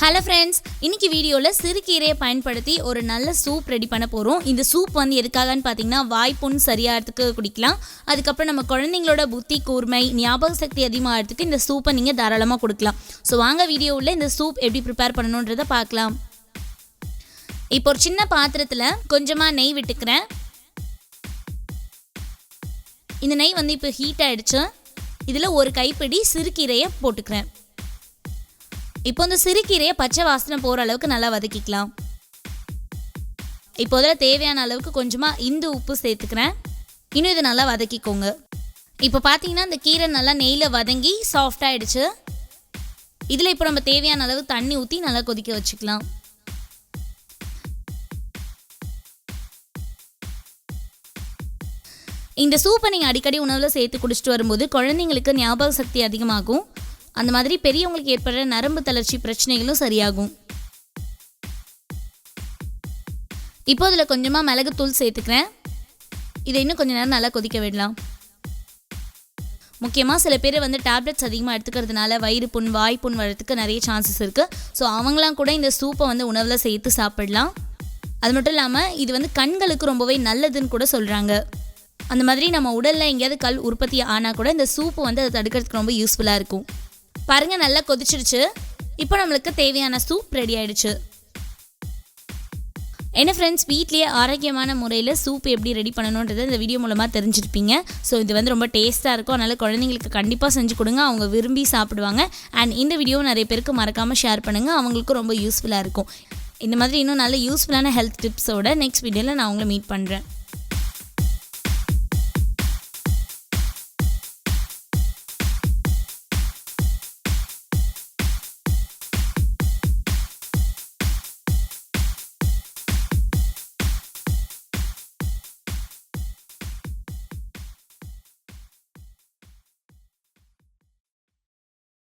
Hello friends, இன்னைக்கு வீடியோவில் சிறுகீரையை பயன்படுத்தி ஒரு நல்ல சூப் ரெடி பண்ண போகிறோம். இந்த சூப் வந்து எதுக்காகன்னு பார்த்தீங்கன்னா வாய்ப்புண் சரியாகிறதுக்கு குடிக்கலாம். அதுக்கப்புறம் நம்ம குழந்தைங்களோட புத்தி கூர்மை, ஞாபக சக்தி அதிகமாகிறதுக்கு இந்த சூப்பை நீங்கள் தாராளமாக கொடுக்கலாம். ஸோ வாங்க வீடியோவில் இந்த சூப் எப்படி ப்ரிப்பேர் பண்ணணுன்றதை பார்க்கலாம். இப்போ ஒரு சின்ன பாத்திரத்தில் கொஞ்சமாக நெய் விட்டுக்கிறேன். இந்த நெய் வந்து இப்போ ஹீட் ஆகிடுச்சு. இதில் ஒரு கைப்பிடி சிறுகீரையை போட்டுக்கிறேன். இப்போ இந்த சிறுகீரையை பச்சை வாசனை போகிற அளவுக்கு நல்லா வதக்கிக்கலாம். இப்போ அதில் தேவையான அளவுக்கு கொஞ்சமாக இந்து உப்பு சேர்த்துக்கிறேன். இன்னும் இதை நல்லா வதக்கிக்கோங்க. இப்போ பார்த்தீங்கன்னா இந்த கீரை நல்லா நெய்யில் வதங்கி சாஃப்டாகிடுச்சு. இதில் இப்போ நம்ம தேவையான அளவு தண்ணி ஊற்றி நல்லா கொதிக்க வச்சுக்கலாம். இந்த சூப்பை நீங்கள் அடிக்கடி உணவில் சேர்த்து குடிச்சிட்டு வரும்போது குழந்தைங்களுக்கு ஞாபக சக்தி அதிகமாகும். அந்த மாதிரி பெரியவங்களுக்கு ஏற்படுற நரம்பு தளர்ச்சி பிரச்சனைகளும் சரியாகும். இப்போ இதில் கொஞ்சமாக மிளகுத்தூள் சேர்த்துக்கிறேன். இதை இன்னும் கொஞ்சம் நேரம் நல்லா கொதிக்க விடலாம். முக்கியமாக சில பேர் வந்து டேப்லெட்ஸ் அதிகமாக எடுத்துக்கிறதுனால வயிறு புண், வாய்ப்புண் வரதுக்கு நிறைய சான்சஸ் இருக்குது. ஸோ அவங்களாம் கூட இந்த சூப்பை வந்து உணவில் சேர்த்து சாப்பிடலாம். அது மட்டும் இல்லாமல் இது வந்து கண்களுக்கு ரொம்பவே நல்லதுன்னு கூட சொல்கிறாங்க. அந்த மாதிரி நம்ம உடலில் எங்கேயாவது கல் உற்பத்தி ஆனால் கூட இந்த சூப்பு வந்து அதை தடுக்கிறதுக்கு ரொம்ப யூஸ்ஃபுல்லாக இருக்கும். பாருங்கள், நல்லா கொதிச்சிருச்சு. இப்போ நம்மளுக்கு தேவையான சூப் ரெடி ஆகிடுச்சு. என்ன ஃப்ரெண்ட்ஸ், வீட்லேயே ஆரோக்கியமான முறையில் சூப் எப்படி ரெடி பண்ணணுன்றதை இந்த வீடியோ மூலமாக தெரிஞ்சிருப்பீங்க. ஸோ இது வந்து ரொம்ப டேஸ்ட்டாக இருக்கும். அதனால் குழந்தைங்களுக்கு கண்டிப்பாக செஞ்சு கொடுங்க, அவங்க விரும்பி சாப்பிடுவாங்க. அண்ட் இந்த வீடியோவை நிறைய பேருக்கு மறக்காமல் ஷேர் பண்ணுங்கள், அவங்களுக்கும் ரொம்ப யூஸ்ஃபுல்லாக இருக்கும். இந்த மாதிரி இன்னும் நல்ல யூஸ்ஃபுல்லான ஹெல்த் டிப்ஸோட நெக்ஸ்ட் வீடியோவில் நான் உங்களை மீட் பண்ணுறேன்.